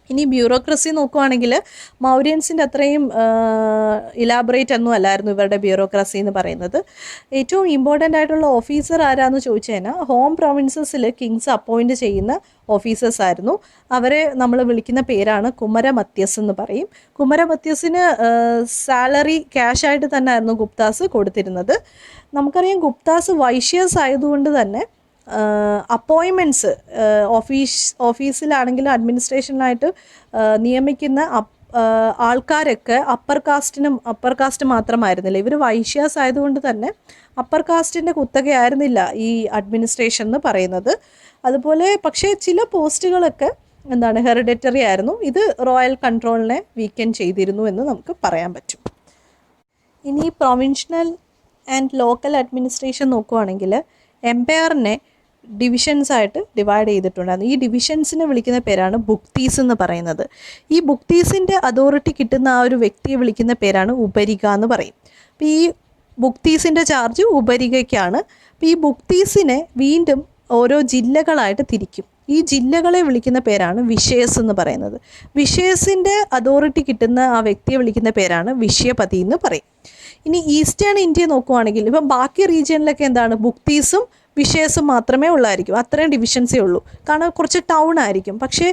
ഇനി ബ്യൂറോക്രസി നോക്കുവാണെങ്കിൽ മൗര്യൻസിൻ്റെ അത്രയും ഇലാബറേറ്റ് ഒന്നും അല്ലായിരുന്നു ഇവരുടെ ബ്യൂറോക്രസി എന്ന് പറയുന്നത്. ഏറ്റവും ഇമ്പോർട്ടൻ്റ് ആയിട്ടുള്ള ഓഫീസർ ആരാന്ന് ചോദിച്ചു കഴിഞ്ഞാൽ ഹോം പ്രൊവിൻസസിൽ കിങ്സ് അപ്പോയിൻറ്റ് ചെയ്യുന്ന ഓഫീസേഴ്സ് ആയിരുന്നു. അവരെ നമ്മൾ വിളിക്കുന്ന പേരാണ് കുമരമത്യസ് എന്ന് പറയും. കുമരമത്യസിന് സാലറി ക്യാഷായിട്ട് തന്നെ ആയിരുന്നു ഗുപ്താസ് കൊടുത്തിരുന്നത്. നമുക്കറിയാം ഗുപ്താസ് വൈശ്യേഴ്സ് ആയതുകൊണ്ട് തന്നെ അപ്പോയിൻമെൻറ്റ്സ് ഓഫീസിലാണെങ്കിലും അഡ്മിനിസ്ട്രേഷനിലായിട്ട് നിയമിക്കുന്ന ആൾക്കാരൊക്കെ അപ്പർ കാസ്റ്റ് മാത്രമായിരുന്നില്ല. ഇവർ വൈശ്യാസ് ആയതുകൊണ്ട് തന്നെ അപ്പർ കാസ്റ്റിൻ്റെ കുത്തകയായിരുന്നില്ല ഈ അഡ്മിനിസ്ട്രേഷൻ എന്ന് പറയുന്നത്. അതുപോലെ പക്ഷേ ചില പോസ്റ്റുകളൊക്കെ ഹെറിഡിറ്ററി ആയിരുന്നു. ഇത് റോയൽ കൺട്രോളിനെ വീക്കൻ ചെയ്തിരുന്നു എന്ന് നമുക്ക് പറയാൻ പറ്റും. ഇനി പ്രൊവിൻഷണൽ ആൻഡ് ലോക്കൽ അഡ്മിനിസ്ട്രേഷൻ നോക്കുവാണെങ്കിൽ എംപയറിനെ ഡിവിഷൻസ് ആയിട്ട് ഡിവൈഡ് ചെയ്തിട്ടുണ്ടായിരുന്നു. ഈ ഡിവിഷൻസിനെ വിളിക്കുന്ന പേരാണ് ബുക്തീസ് എന്ന് പറയുന്നത്. ഈ ബുക്തീസിൻ്റെ അതോറിറ്റി കിട്ടുന്ന ആ ഒരു വ്യക്തിയെ വിളിക്കുന്ന പേരാണ് ഉപരിക എന്ന് പറയും. അപ്പോൾ ഈ ബുക്തീസിൻ്റെ ചാർജ് ഉപരികയ്ക്കാണ്. അപ്പോൾ ഈ ബുക്തീസിനെ വീണ്ടും ഓരോ ജില്ലകളായിട്ട് തിരിക്കും. ഈ ജില്ലകളെ വിളിക്കുന്ന പേരാണ് വിഷയസ് എന്ന് പറയുന്നത്. വിഷയസിൻ്റെ അതോറിറ്റി കിട്ടുന്ന ആ വ്യക്തിയെ വിളിക്കുന്ന പേരാണ് വിഷയപതി എന്ന് പറയും. ഇനി ഈസ്റ്റേൺ ഇന്ത്യ നോക്കുവാണെങ്കിൽ ഇപ്പം ബാക്കി റീജിയനിലൊക്കെ എന്താണ് ബുക്തീസും വിഷയസും മാത്രമേ ഉള്ളായിരിക്കും. അത്രയും ഡിവിഷൻസേ ഉള്ളൂ. കാരണം കുറച്ച് ടൗൺ ആയിരിക്കും. പക്ഷേ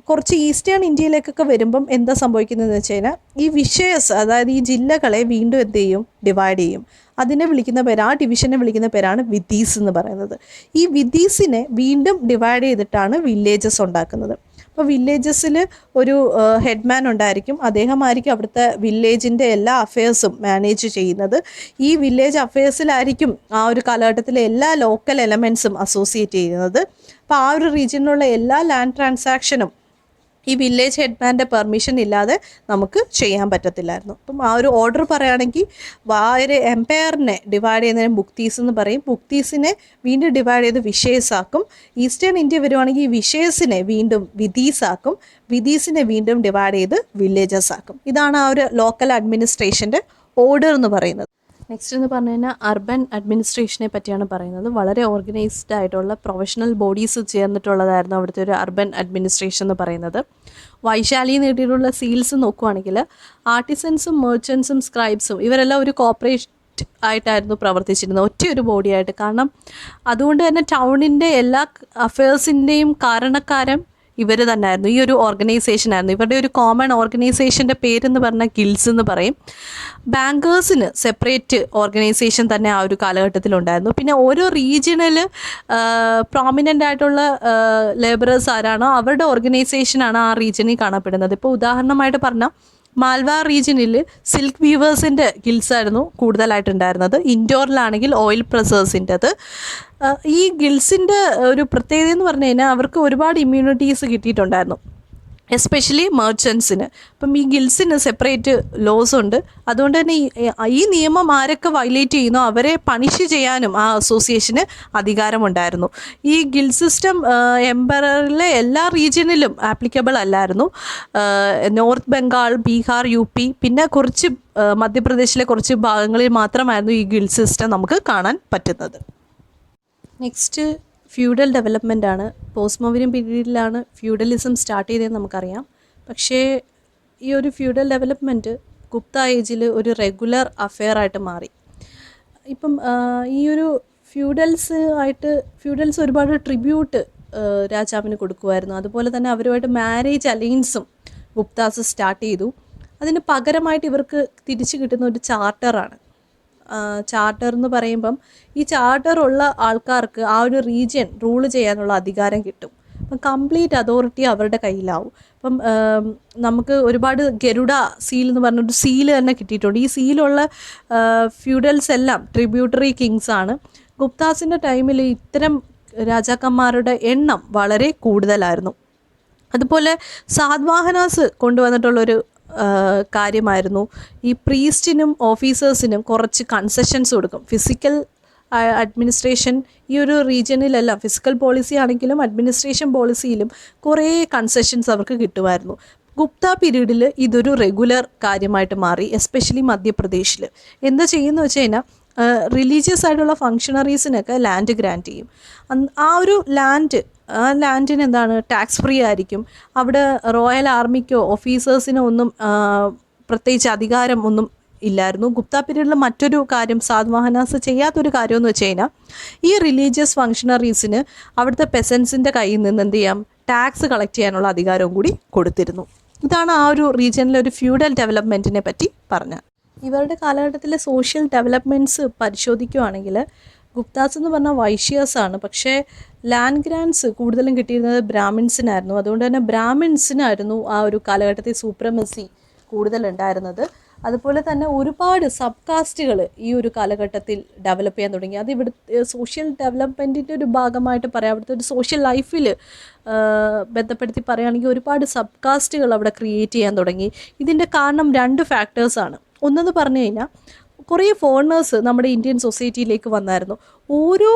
കുറച്ച് ഈസ്റ്റേൺ ഇന്ത്യയിലേക്കൊക്കെ വരുമ്പം എന്താ സംഭവിക്കുന്നതെന്ന് വെച്ച് കഴിഞ്ഞാൽ ഈ വിഷയസ്, അതായത് ഈ ജില്ലകളെ വീണ്ടും എന്ത് ചെയ്യും, ഡിവൈഡ് ചെയ്യും. അതിനെ വിളിക്കുന്ന പേര്, ആ ഡിവിഷനെ വിളിക്കുന്ന പേരാണ് വിധീസ് എന്ന് പറയുന്നത്. ഈ വിധീസിനെ വീണ്ടും ഡിവൈഡ് ചെയ്തിട്ടാണ് വില്ലേജസ് ഉണ്ടാക്കുന്നത്. അപ്പോൾ വില്ലേജസിൽ ഒരു ഹെഡ്മാൻ ഉണ്ടായിരിക്കും. അദ്ദേഹമായിരിക്കും അവിടുത്തെ വില്ലേജിൻ്റെ എല്ലാ അഫയേഴ്സും മാനേജ് ചെയ്യുന്നത്. ഈ വില്ലേജ് അഫയേഴ്സിലായിരിക്കും ആ ഒരു കാലഘട്ടത്തിലെ എല്ലാ ലോക്കൽ എലമെൻറ്റ്സും അസോസിയേറ്റ് ചെയ്യുന്നത്. അപ്പോൾ ആ ഒരു റീജിയനിലുള്ള എല്ലാ ലാൻഡ് ട്രാൻസാക്ഷനും ഈ വില്ലേജ് ഹെഡ്മാൻ്റെ പെർമിഷൻ ഇല്ലാതെ നമുക്ക് ചെയ്യാൻ പറ്റത്തില്ലായിരുന്നു. അപ്പം ആ ഒരു ഓർഡർ പറയുകയാണെങ്കിൽ ഒരു എംപയറിനെ ഡിവൈഡ് ചെയ്യുന്നതിന് ബുക്തീസ് എന്ന് പറയും. ബുക്തീസിനെ വീണ്ടും ഡിവൈഡ് ചെയ്ത് വിഷയസ് ആക്കും. ഈസ്റ്റേൺ ഇന്ത്യ വരുവാണെങ്കിൽ ഈ വിഷയസിനെ വീണ്ടും വിധീസ് ആക്കും. വിധീസിനെ വീണ്ടും ഡിവൈഡ് ചെയ്ത് വില്ലേജസ് ആക്കും. ഇതാണ് ആ ഒരു ലോക്കൽ അഡ്മിനിസ്ട്രേഷൻ്റെ ഓർഡർ എന്ന് പറയുന്നത്. നെക്സ്റ്റ് എന്ന് പറഞ്ഞു കഴിഞ്ഞാൽ അർബൻ അഡ്മിനിസ്ട്രേഷനെ പറ്റിയാണ് പറയുന്നത്. വളരെ ഓർഗനൈസ്ഡ് ആയിട്ടുള്ള പ്രൊഫഷണൽ ബോഡീസ് ചേർന്നിട്ടുള്ളതായിരുന്നു അവിടുത്തെ ഒരു അർബൻ അഡ്മിനിസ്ട്രേഷൻ എന്ന് പറയുന്നത്. വൈശാലി നേടിയിട്ടുള്ള സീൽസ് നോക്കുവാണെങ്കിൽ ആർട്ടിസൻസും മെർച്ചൻസും സ്ക്രൈബ്സും ഇവരെല്ലാം ഒരു കോർപ്പറേറ്റ് ആയിട്ടായിരുന്നു പ്രവർത്തിച്ചിരുന്നത്, ഒറ്റയൊരു ബോഡിയായിട്ട്. കാരണം അതുകൊണ്ട് തന്നെ ടൗണിൻ്റെ എല്ലാ അഫയേഴ്സിൻ്റെയും കാരണക്കാരൻ ഇവർ തന്നെയായിരുന്നു. ഈ ഒരു ഓർഗനൈസേഷനായിരുന്നു. ഇവരുടെ ഒരു കോമൺ ഓർഗനൈസേഷൻ്റെ പേരെന്ന് പറഞ്ഞാൽ ഗിൽസ് എന്ന് പറയും. ബാങ്കേഴ്സിന് സെപ്പറേറ്റ് ഓർഗനൈസേഷൻ തന്നെ ആ ഒരു കാലഘട്ടത്തിലുണ്ടായിരുന്നു. പിന്നെ ഓരോ റീജിയണൽ പ്രോമിനൻ്റ് ആയിട്ടുള്ള ലേബറേഴ്സ് ആരാണോ അവരുടെ ഓർഗനൈസേഷനാണ് ആ റീജിയനിൽ കാണപ്പെടുന്നത്. ഇപ്പോൾ ഉദാഹരണമായിട്ട് പറഞ്ഞാൽ മാൽവ റീജിയനിൽ സിൽക്ക് വീവേഴ്സിൻ്റെ ഗിൽസായിരുന്നു കൂടുതലായിട്ടുണ്ടായിരുന്നത്. ഇൻഡോറിലാണെങ്കിൽ ഓയിൽ പ്രസേഴ്സിൻ്റെത്. ഈ ഗിൽസിൻ്റെ ഒരു പ്രത്യേകത എന്ന് പറഞ്ഞു കഴിഞ്ഞാൽ അവർക്ക് ഒരുപാട് ഇമ്മ്യൂണിറ്റീസ് കിട്ടിയിട്ടുണ്ടായിരുന്നു, എസ്പെഷ്യലി മെർച്ചൻസിന്. അപ്പം ഈ ഗിൽസിന് സെപ്പറേറ്റ് ലോസ് ഉണ്ട്. അതുകൊണ്ട് തന്നെ ഈ നിയമം ആരൊക്കെ വയലേറ്റ് ചെയ്യുന്നോ അവരെ പണിഷ് ചെയ്യാനും ആ അസോസിയേഷന് അധികാരമുണ്ടായിരുന്നു. ഈ ഗിൽ സിസ്റ്റം എംപയറിലെ എല്ലാ റീജിയനിലും ആപ്ലിക്കബിൾ അല്ലായിരുന്നു. നോർത്ത് ബംഗാൾ, ബീഹാർ, UP പിന്നെ കുറച്ച് മധ്യപ്രദേശിലെ കുറച്ച് ഭാഗങ്ങളിൽ മാത്രമായിരുന്നു ഈ ഗിൽ സിസ്റ്റം നമുക്ക് കാണാൻ പറ്റുന്നത്. നെക്സ്റ്റ് ഫ്യൂഡൽ ഡെവലപ്മെൻ്റ് ആണ്. പോസ്റ്റ് മോഡേൺ പീരീഡിലാണ് ഫ്യൂഡലിസം സ്റ്റാർട്ട് ചെയ്തതെന്ന് നമുക്കറിയാം. പക്ഷേ ഈ ഒരു ഫ്യൂഡൽ ഡെവലപ്മെൻറ്റ് ഗുപ്ത ഏജിൽ ഒരു റെഗുലർ അഫെയർ ആയിട്ട് മാറി. ഇപ്പം ഈ ഒരു ഫ്യൂഡൽസ് ഒരുപാട് ട്രിബ്യൂട്ട് രാജാവിന് കൊടുക്കുമായിരുന്നു. അതുപോലെ തന്നെ അവരുമായിട്ട് മാരേജ് അലയൻസും ഗുപ്താസ് സ്റ്റാർട്ട് ചെയ്തു. അതിന് പകരമായിട്ട് ഇവർക്ക് തിരിച്ചു കിട്ടുന്ന ഒരു ചാർട്ടറാണ്. ചാർട്ടർ എന്ന് പറയുമ്പം ഈ ചാർട്ടർ ഉള്ള ആൾക്കാർക്ക് ആ ഒരു റീജിയൻ റൂള് ചെയ്യാനുള്ള അധികാരം കിട്ടും. അപ്പം കംപ്ലീറ്റ് അതോറിറ്റി അവരുടെ കയ്യിലാവും. അപ്പം നമുക്ക് ഒരുപാട് ഗരുഡ സീൽ എന്ന് പറഞ്ഞൊരു സീല് തന്നെ കിട്ടിയിട്ടുണ്ട്. ഈ സീലുള്ള ഫ്യൂഡൽസ് എല്ലാം ട്രിബ്യൂട്ടറി കിങ്സ് ആണ്. ഗുപ്താസിൻ്റെ ടൈമിൽ ഇത്തരം രാജാക്കന്മാരുടെ എണ്ണം വളരെ കൂടുതലായിരുന്നു. അതുപോലെ സാത്വാഹനാസ് കൊണ്ടുവന്നിട്ടുള്ളൊരു കാര്യമായിരുന്നു ഈ പ്രീസ്റ്റിനും ഓഫീസേഴ്സിനും കുറച്ച് കൺസെഷൻസ് കൊടുക്കും. ഫിസിക്കൽ അഡ്മിനിസ്ട്രേഷൻ ഈ ഒരു റീജിയനിലെല്ലാം ഫിസിക്കൽ പോളിസി ആണെങ്കിലും അഡ്മിനിസ്ട്രേഷൻ പോളിസിയിലും കുറേ കൺസെഷൻസ് അവർക്ക് കിട്ടുമായിരുന്നു. ഗുപ്ത പീരീഡിൽ ഇതൊരു റെഗുലർ കാര്യമായിട്ട് മാറി, എസ്പെഷ്യലി മധ്യപ്രദേശിൽ. എന്താ ചെയ്യുന്നത് വെച്ച് കഴിഞ്ഞാൽ റിലീജിയസ് ആയിട്ടുള്ള ഫങ്ഷണറീസിനൊക്കെ ലാൻഡ് ഗ്രാൻറ്റ് ചെയ്യും. ആ ഒരു ലാൻഡിന് എന്താണ് ടാക്സ് ഫ്രീ ആയിരിക്കും. അവിടെ റോയൽ ആർമിക്കോ ഓഫീസേഴ്സിനോ ഒന്നും പ്രത്യേകിച്ച് അധികാരം ഒന്നും ഇല്ലായിരുന്നു. ഗുപ്ത പീരീഡിൽ മറ്റൊരു കാര്യം സാത്വാഹനാസ് ചെയ്യാത്തൊരു കാര്യമെന്ന് വെച്ച് കഴിഞ്ഞാൽ ഈ റിലീജിയസ് ഫങ്ഷണറീസിന് അവിടുത്തെ പെസൻസിൻ്റെ കയ്യിൽ നിന്ന് എന്ത് ചെയ്യാം, ടാക്സ് കളക്ട് ചെയ്യാനുള്ള അധികാരവും കൂടി കൊടുത്തിരുന്നു. ഇതാണ് ആ ഒരു റീജിയനിലെ ഒരു ഫ്യൂഡൽ ഡെവലപ്മെൻറ്റിനെ പറ്റി പറഞ്ഞത്. ഇവരുടെ കാലഘട്ടത്തിലെ സോഷ്യൽ ഡെവലപ്മെൻറ്റ്സ് പരിശോധിക്കുകയാണെങ്കിൽ ഗുപ്താസ് എന്ന് പറഞ്ഞാൽ വൈശ്യേഴ്സാണ്. പക്ഷേ ലാൻഡ് ഗ്രാൻഡ്സ് കൂടുതലും കിട്ടിയിരുന്നത് ബ്രാഹ്മിൻസിനായിരുന്നു. അതുകൊണ്ട് തന്നെ ബ്രാഹ്മിൻസിനായിരുന്നു ആ ഒരു കാലഘട്ടത്തിൽ സൂപ്രമസി കൂടുതലുണ്ടായിരുന്നത്. അതുപോലെ തന്നെ ഒരുപാട് സബ് കാസ്റ്റുകൾ ഈ ഒരു കാലഘട്ടത്തിൽ ഡെവലപ്പ് ചെയ്യാൻ തുടങ്ങി. അത് ഇവിടുത്തെ സോഷ്യൽ ഡെവലപ്മെൻറ്റിൻ്റെ ഒരു ഭാഗമായിട്ട് പറയാം. അവിടുത്തെ ഒരു സോഷ്യൽ ലൈഫിൽ ബന്ധപ്പെടുത്തി പറയുകയാണെങ്കിൽ ഒരുപാട് സബ് കാസ്റ്റുകൾ അവിടെ ക്രിയേറ്റ് ചെയ്യാൻ തുടങ്ങി. ഇതിൻ്റെ കാരണം 2 ഫാക്ടേഴ്സാണ്. ഒന്നെന്ന് പറഞ്ഞു കഴിഞ്ഞാൽ കുറേ ഫോറിനേഴ്സ് നമ്മുടെ ഇന്ത്യൻ സൊസൈറ്റിയിലേക്ക് വന്നായിരുന്നു. ഓരോ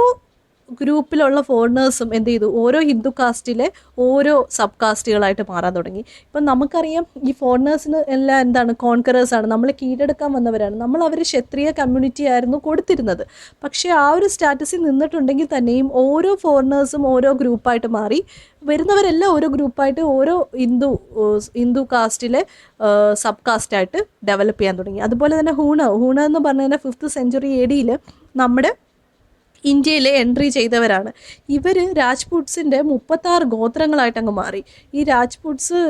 ഗ്രൂപ്പിലുള്ള ഫോറിനേഴ്സും എന്ത് ചെയ്തു, ഓരോ ഹിന്ദു കാസ്റ്റിലെ ഓരോ സബ് കാസ്റ്റുകളായിട്ട് മാറാൻ തുടങ്ങി. ഇപ്പം നമുക്കറിയാം ഈ ഫോറിനേഴ്സിന് എല്ലാം എന്താണ്, കോൺകറേഴ്സാണ്, നമ്മളെ കീഴടക്കാൻ വന്നവരാണ്, നമ്മൾ അവർ ക്ഷത്രിയ കമ്മ്യൂണിറ്റി ആയിരുന്നു കൊടുത്തിരുന്നത്. പക്ഷേ ആ ഒരു സ്റ്റാറ്റസിൽ നിന്നിട്ടുണ്ടെങ്കിൽ തന്നെയും ഓരോ ഫോറിനേഴ്സും ഓരോ ഗ്രൂപ്പായിട്ട് മാറി, വരുന്നവരെല്ലാം ഓരോ ഗ്രൂപ്പായിട്ട് ഓരോ ഹിന്ദു കാസ്റ്റിലെ സബ് കാസ്റ്റായിട്ട് ഡെവലപ്പ് ചെയ്യാൻ തുടങ്ങി. അതുപോലെ തന്നെ ഹൂണ എന്ന് പറഞ്ഞു കഴിഞ്ഞാൽ 5th century AD നമ്മുടെ ഇന്ത്യയിൽ എൻട്രി ചെയ്തവരാണ്. ഇവർ രാജ്പുട്സിൻ്റെ 36 ഗോത്രങ്ങളായിട്ട് അങ്ങ് മാറി. ഈ രാജ്പുട്സ്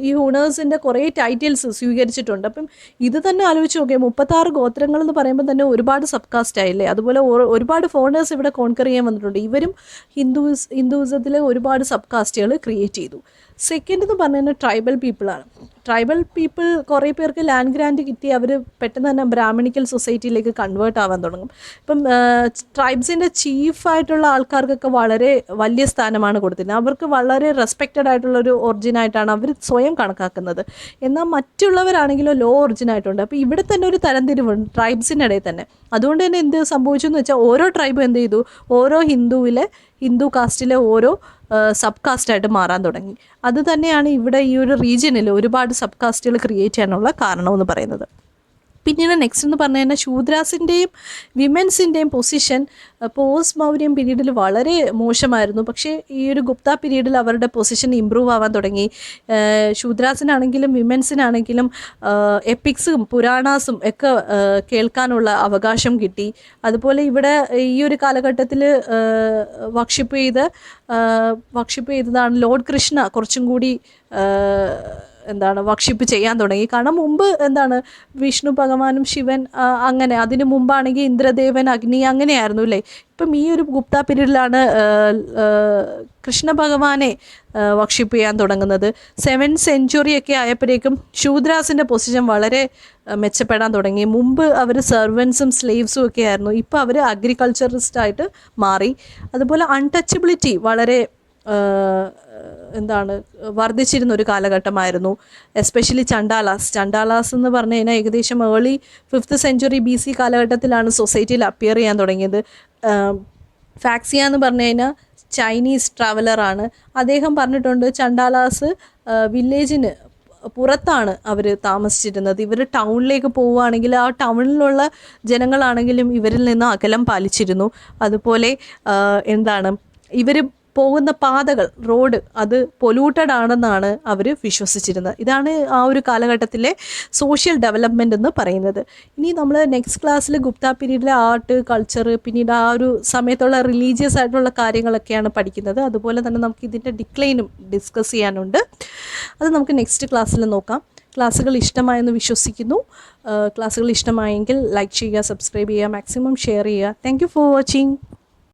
ഈ ഹൂണേഴ്സിൻ്റെ കുറേ ടൈറ്റിൽസ് സ്വീകരിച്ചിട്ടുണ്ട്. അപ്പം ഇത് തന്നെ ആലോചിച്ച് നോക്കിയാൽ 36 ഗോത്രങ്ങൾ എന്ന് പറയുമ്പോൾ തന്നെ ഒരുപാട് സബ് കാസ്റ്റ് ആയില്ലേ. അതുപോലെ ഒരുപാട് ഫോറിനേഴ്സ് ഇവിടെ കോൺകർ ചെയ്യാൻ വന്നിട്ടുണ്ട്. ഇവരും ഹിന്ദുയിസത്തിലെ ഒരുപാട് സബ് കാസ്റ്റുകൾ ക്രിയേറ്റ് ചെയ്തു. സെക്കൻഡ് എന്ന് പറഞ്ഞു കഴിഞ്ഞാൽ ട്രൈബൽ പീപ്പിളാണ്. ട്രൈബൽ പീപ്പിൾ കുറേ പേർക്ക് ലാൻഡ് ഗ്രാൻറ്റ് കിട്ടി അവർ പെട്ടെന്ന് തന്നെ ബ്രാഹ്മണിക്കൽ സൊസൈറ്റിയിലേക്ക് കൺവേർട്ട് ആവാൻ തുടങ്ങും. ഇപ്പം ട്രൈബ്സിൻ്റെ ചീഫായിട്ടുള്ള ആൾക്കാർക്കൊക്കെ വളരെ വലിയ സ്ഥാനമാണ് കൊടുത്തിരുന്നത്. അവർക്ക് വളരെ റെസ്പെക്റ്റഡ് ആയിട്ടുള്ളൊരു ഒറിജിനായിട്ടാണ് അവർ സ്വയം കണക്കാക്കുന്നത്. എന്നാൽ മറ്റുള്ളവരാണെങ്കിലും ലോ ഒറിജിനായിട്ടുണ്ട്. അപ്പോൾ ഇവിടെ തന്നെ ഒരു തരംതിരിവുണ്ട് ട്രൈബ്സിൻ്റെ ഇടയിൽ തന്നെ. അതുകൊണ്ട് തന്നെ എന്ത് സംഭവിച്ചു എന്ന് വെച്ചാൽ ഓരോ ട്രൈബും എന്ത് ചെയ്തു, ഓരോ ഹിന്ദു കാസ്റ്റിലെ ഓരോ സബ് കാസ്റ്റായിട്ട് മാറാൻ തുടങ്ങി. അത് തന്നെയാണ് ഇവിടെ ഈ ഒരു റീജിയനിൽ ഒരുപാട് സബ് കാസ്റ്റുകൾ ക്രിയേറ്റ് ചെയ്യാനുള്ള കാരണമെന്ന് പറയുന്നത്. പിന്നീട് നെക്സ്റ്റ് എന്ന് പറഞ്ഞു കഴിഞ്ഞാൽ ശൂദ്രാസിൻ്റെയും വിമൻസിൻ്റെയും പൊസിഷൻ പോസ്റ്റ് മൗര്യൻ പീരീഡിൽ വളരെ മോശമായിരുന്നു. പക്ഷേ ഈ ഒരു ഗുപ്ത പീരീഡിൽ അവരുടെ പൊസിഷൻ ഇമ്പ്രൂവ് ആവാൻ തുടങ്ങി. ശൂദ്രാസിനാണെങ്കിലും വിമൻസിനാണെങ്കിലും എപ്പിക്സും പുരാണാസും ഒക്കെ കേൾക്കാനുള്ള അവകാശം കിട്ടി. അതുപോലെ ഇവിടെ ഈ ഒരു കാലഘട്ടത്തിൽ വർഷിപ്പ് ചെയ്തതാണ് ലോർഡ് കൃഷ്ണ കുറച്ചും കൂടി വർഷിപ്പ് ചെയ്യാൻ തുടങ്ങി. കാരണം മുമ്പ് വിഷ്ണു ഭഗവാനും ശിവൻ അങ്ങനെ, അതിനു മുമ്പാണെങ്കിൽ ഇന്ദ്രദേവൻ, അഗ്നി അങ്ങനെയായിരുന്നു അല്ലേ. ഇപ്പം ഈ ഒരു ഗുപ്ത പീരീഡിലാണ് കൃഷ്ണ ഭഗവാനെ വർഷിപ്പ് ചെയ്യാൻ തുടങ്ങുന്നത്. 7th century ഒക്കെ ആയപ്പോഴേക്കും ശൂദ്രാസിൻ്റെ പൊസിഷൻ വളരെ മെച്ചപ്പെടാൻ തുടങ്ങി. മുമ്പ് അവർ സെർവൻസും സ്ലേവ്സും ഒക്കെ ആയിരുന്നു. ഇപ്പോൾ അവർ അഗ്രികൾച്ചറിസ്റ്റായിട്ട് മാറി. അതുപോലെ അൺടച്ചബിലിറ്റി വളരെ വർദ്ധിച്ചിരുന്ന ഒരു കാലഘട്ടമായിരുന്നു. എസ്പെഷ്യലി ചണ്ടാലാസ് എന്ന് പറഞ്ഞു കഴിഞ്ഞാൽ ഏകദേശം ഏർലി 5th century BC കാലഘട്ടത്തിലാണ് സൊസൈറ്റിയിൽ അപ്പിയർ ചെയ്യാൻ തുടങ്ങിയത്. ഫാക്സിയ എന്ന് പറഞ്ഞു കഴിഞ്ഞാൽ ചൈനീസ് ട്രാവലറാണ്. അദ്ദേഹം പറഞ്ഞിട്ടുണ്ട് ചണ്ടാലാസ് വില്ലേജിന് പുറത്താണ് അവർ താമസിച്ചിരുന്നത്. ഇവർ ടൗണിലേക്ക് പോവുകയാണെങ്കിൽ ആ ടൗണിലുള്ള ജനങ്ങളാണെങ്കിലും ഇവരിൽ നിന്ന് അകലം പാലിച്ചിരുന്നു. അതുപോലെ ഇവർ പോകുന്ന പാതകൾ, റോഡ്, അത് പൊല്യൂട്ടഡ് ആണെന്നാണ് അവർ വിശ്വസിച്ചിരുന്നത്. ഇതാണ് ആ ഒരു കാലഘട്ടത്തിലെ സോഷ്യൽ ഡെവലപ്മെൻ്റ് എന്ന് പറയുന്നത്. ഇനി നമ്മൾ നെക്സ്റ്റ് ക്ലാസ്സിൽ ഗുപ്ത പീരീഡിലെ ആർട്ട്, കൾച്ചർ, പിന്നീട് ആ ഒരു സമയത്തുള്ള റിലീജിയസ് ആയിട്ടുള്ള കാര്യങ്ങളൊക്കെയാണ് പഠിക്കുന്നത്. അതുപോലെ തന്നെ നമുക്ക് ഇതിൻ്റെ ഡിക്ലൈനും ഡിസ്കസ് ചെയ്യാനുണ്ട്. അത് നമുക്ക് നെക്സ്റ്റ് ക്ലാസ്സിൽ നോക്കാം. ക്ലാസ്സുകൾ ഇഷ്ടമായെന്ന് വിശ്വസിക്കുന്നു. ക്ലാസ്സുകൾ ഇഷ്ടമായെങ്കിൽ ലൈക്ക് ചെയ്യുക, സബ്സ്ക്രൈബ് ചെയ്യുക, മാക്സിമം ഷെയർ ചെയ്യുക. Thank you for watching.